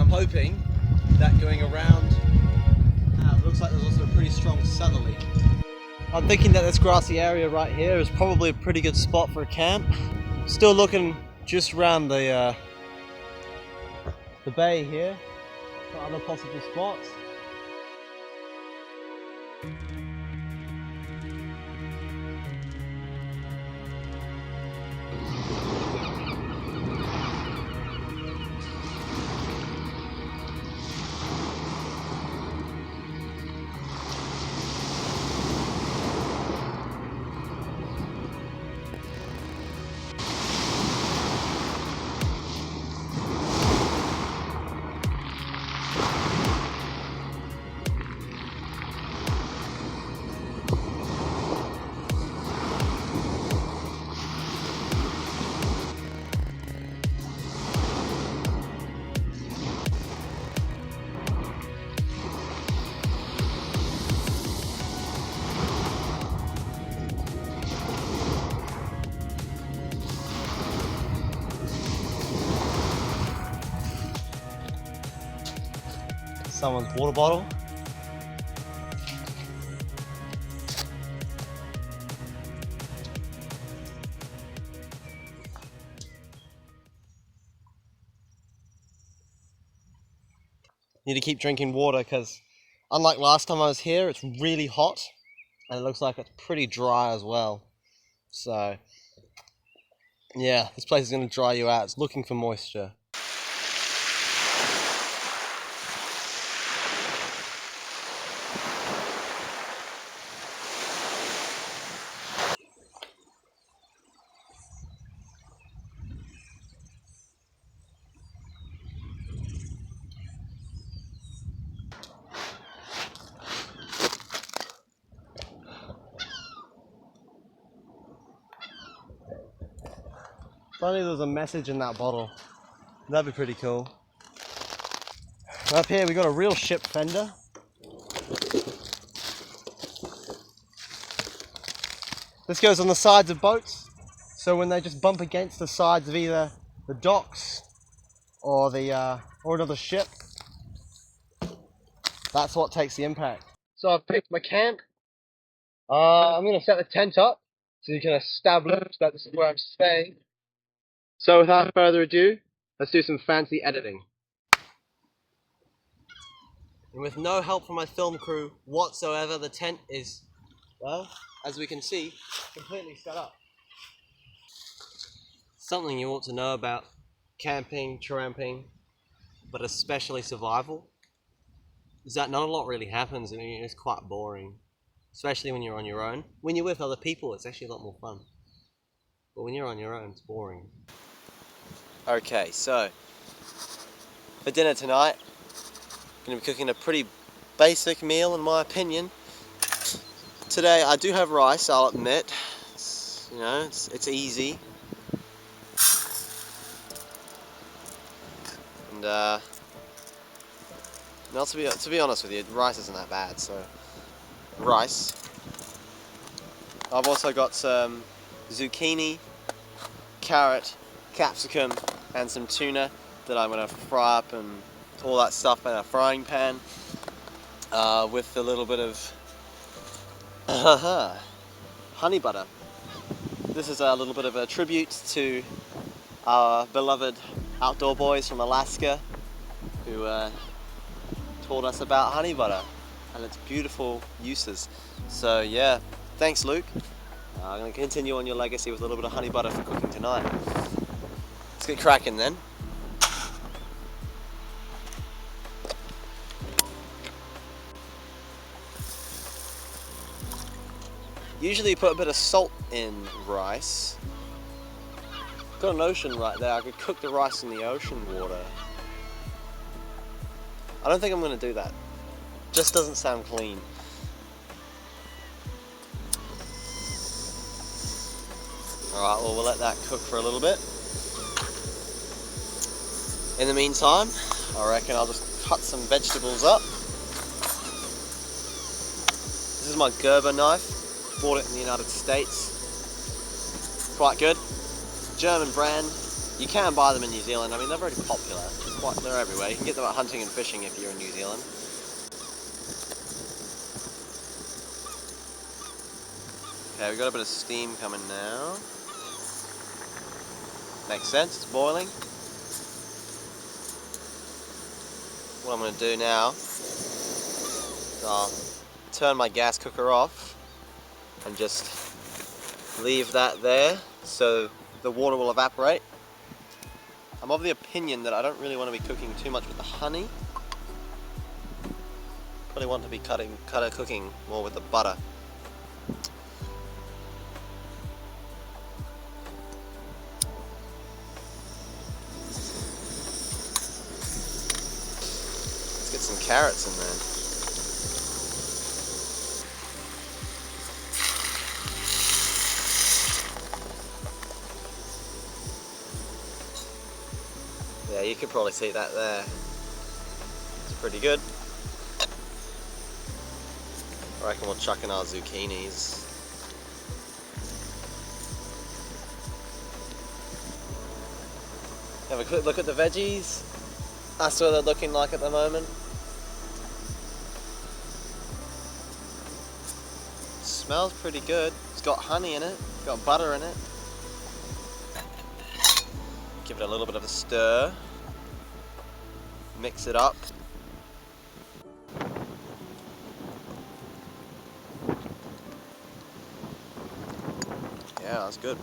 I'm hoping that going around, it looks like there's also a pretty strong southerly. I'm thinking that this grassy area right here is probably a pretty good spot for a camp. Still looking just around the bay here for other possible spots. Someone's water bottle. Need to keep drinking water because unlike last time I was here, it's really hot and it looks like it's pretty dry as well. So yeah, this place is going to dry you out. It's looking for moisture. If only there was a message in that bottle. That'd be pretty cool. Up here we got a real ship fender. This goes on the sides of boats, so when they just bump against the sides of either the docks or another ship, that's what takes the impact. So I've picked my camp. I'm going to set the tent up so you can establish that this is where I'm staying. So without further ado, let's do some fancy editing. And with no help from my film crew whatsoever, the tent is, well, as we can see, completely set up. Something you ought to know about camping, tramping, but especially survival, is that not a lot really happens and it's quite boring. Especially when you're on your own. When you're with other people, it's actually a lot more fun. But when you're on your own, it's boring. Okay, so for dinner tonight, I'm going to be cooking a pretty basic meal in my opinion. Today I do have rice, I'll admit. It's easy. And no, to be honest with you, rice isn't that bad. So rice. I've also got some zucchini, carrot, capsicum, and some tuna that I'm going to fry up and all that stuff in a frying pan with a little bit of honey butter. This is a little bit of a tribute to our beloved outdoor boys from Alaska who taught us about honey butter and its beautiful uses. So yeah, thanks Luke. I'm going to continue on your legacy with a little bit of honey butter for cooking tonight. Let's get cracking then. Usually you put a bit of salt in rice. Got an ocean right there, I could cook the rice in the ocean water. I don't think I'm going to do that. Just doesn't sound clean. Alright, well we'll let that cook for a little bit. In the meantime, I reckon I'll just cut some vegetables up. This is my Gerber knife. Bought it in the United States. Quite good. German brand. You can buy them in New Zealand. I mean, they're very popular. They're everywhere. You can get them at hunting and fishing if you're in New Zealand. Okay, we've got a bit of steam coming now. Makes sense, it's boiling. What I'm going to do now is I'll turn my gas cooker off and just leave that there so the water will evaporate. I'm of the opinion that I don't really want to be cooking too much with the honey. Probably want to be cooking more with the butter. Let's get some carrots in there. Yeah, you could probably see that there. It's pretty good. I reckon we'll chuck in our zucchinis. Have a quick look at the veggies. That's what they're looking like at the moment. Smells pretty good. It's got honey in it, it's got butter in it. Give it a little bit of a stir. Mix it up. Yeah, that's good.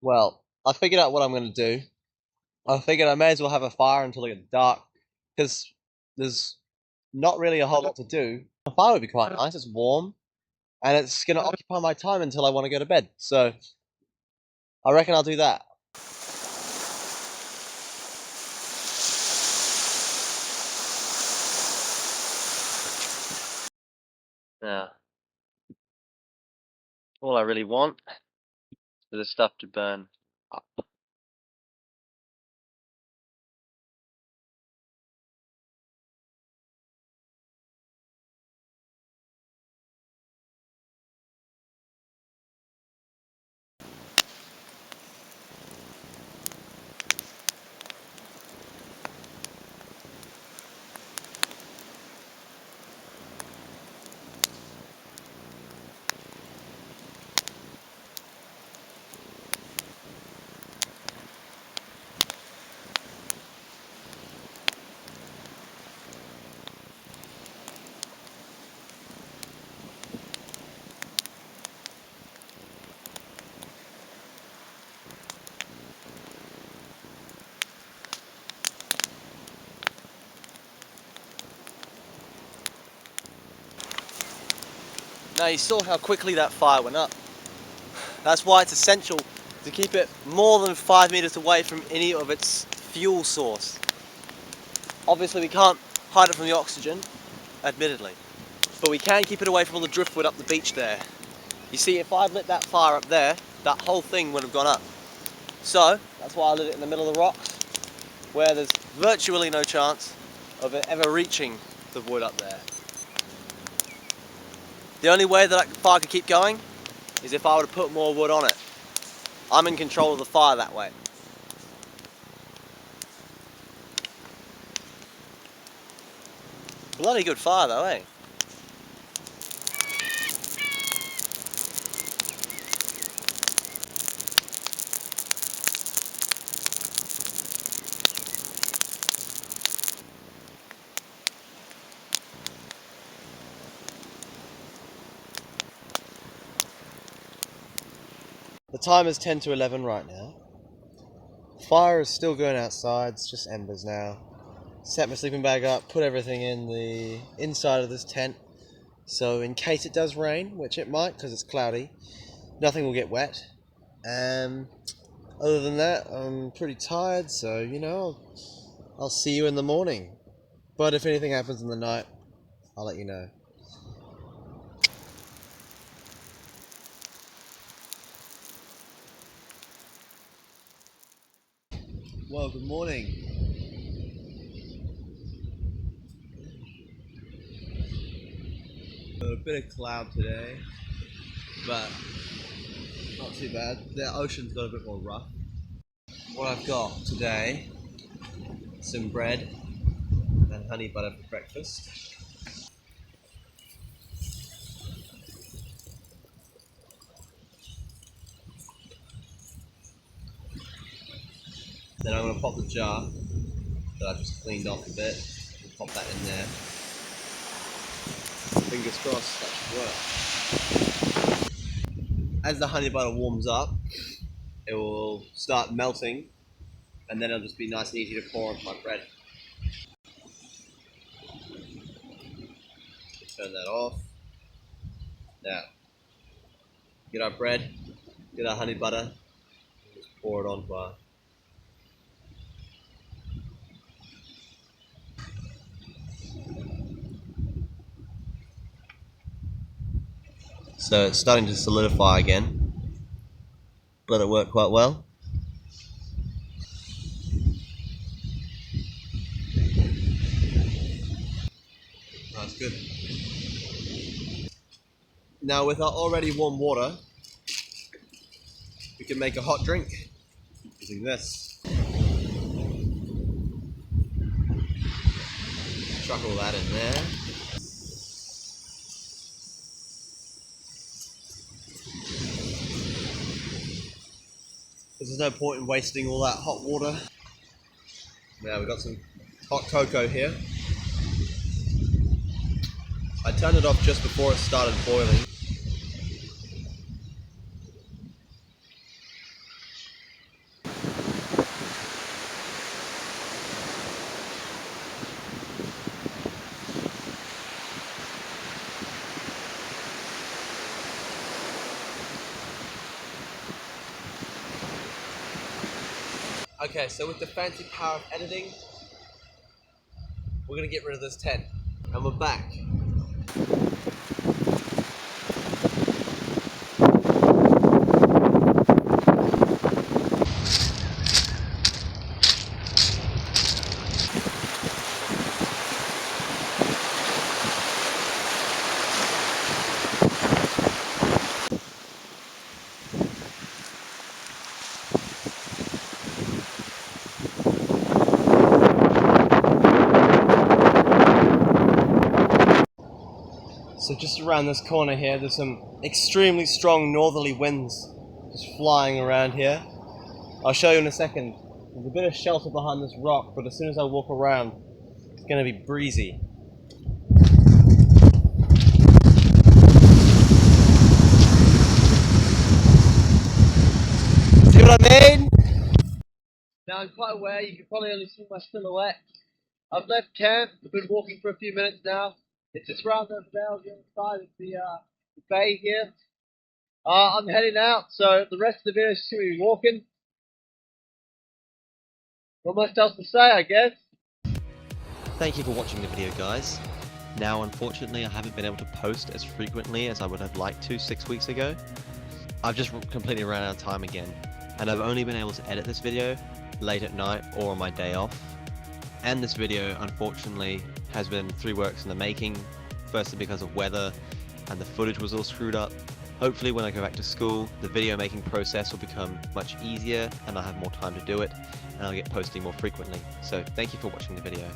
Well, I figured out what I'm going to do. I figured I may as well have a fire until it gets dark, because there's not really a whole lot to do. A fire would be quite nice, it's warm, and it's going to occupy my time until I want to go to bed. So, I reckon I'll do that. Now, all I really want is for this stuff to burn up. Now you saw how quickly that fire went up. That's why it's essential to keep it more than 5 meters away from any of its fuel source. Obviously we can't hide it from the oxygen, admittedly, but we can keep it away from all the driftwood up the beach there. You see, if I'd lit that fire up there, that whole thing would have gone up. So, that's why I lit it in the middle of the rocks, where there's virtually no chance of it ever reaching the wood up there. The only way that fire could keep going is if I were to put more wood on it. I'm in control of the fire that way. Bloody good fire though, eh? The time is 10 to 11 right now. Fire is still going outside, it's just embers now. Set my sleeping bag up, put everything in the inside of this tent, so in case it does rain, which it might because it's cloudy, nothing will get wet. Other than that, I'm pretty tired, so you know, I'll see you in the morning. But if anything happens in the night, I'll let you know. Well, good morning. A bit of cloud today, but not too bad. The ocean's got a bit more rough. What I've got today, some bread and honey butter for breakfast. Then I'm going to pop the jar that I've just cleaned off a bit and pop that in there. Fingers crossed that should work. As the honey butter warms up, it will start melting, and then it'll just be nice and easy to pour onto my bread. Turn that off. Now, get our bread, get our honey butter, and just pour it onto our. So it's starting to solidify again, but it worked quite well. That's good. Now with our already warm water, we can make a hot drink using this. Chuck all that in there. There's no point in wasting all that hot water. Now we've got some hot cocoa here. I turned it off just before it started boiling. Okay, so with the fancy power of editing, we're gonna get rid of this tent. And we're back. So just around this corner here, there's some extremely strong northerly winds just flying around here. I'll show you in a second. There's a bit of shelter behind this rock, but as soon as I walk around, it's going to be breezy. See what I mean? Now I'm quite aware you can probably only see my silhouette. I've left camp, I've been walking for a few minutes now. It's just round over there on the other side of the bay here. I'm heading out, so the rest of the video is just going to be walking. Not much else to say, I guess. Thank you for watching the video, guys. Now, unfortunately, I haven't been able to post as frequently as I would have liked to 6 weeks ago. I've just completely run out of time again, and I've only been able to edit this video late at night or on my day off. And this video, unfortunately, has been 3 weeks in the making, firstly because of weather and the footage was all screwed up. Hopefully when I go back to school, the video making process will become much easier and I'll have more time to do it and I'll get posting more frequently. So thank you for watching the video.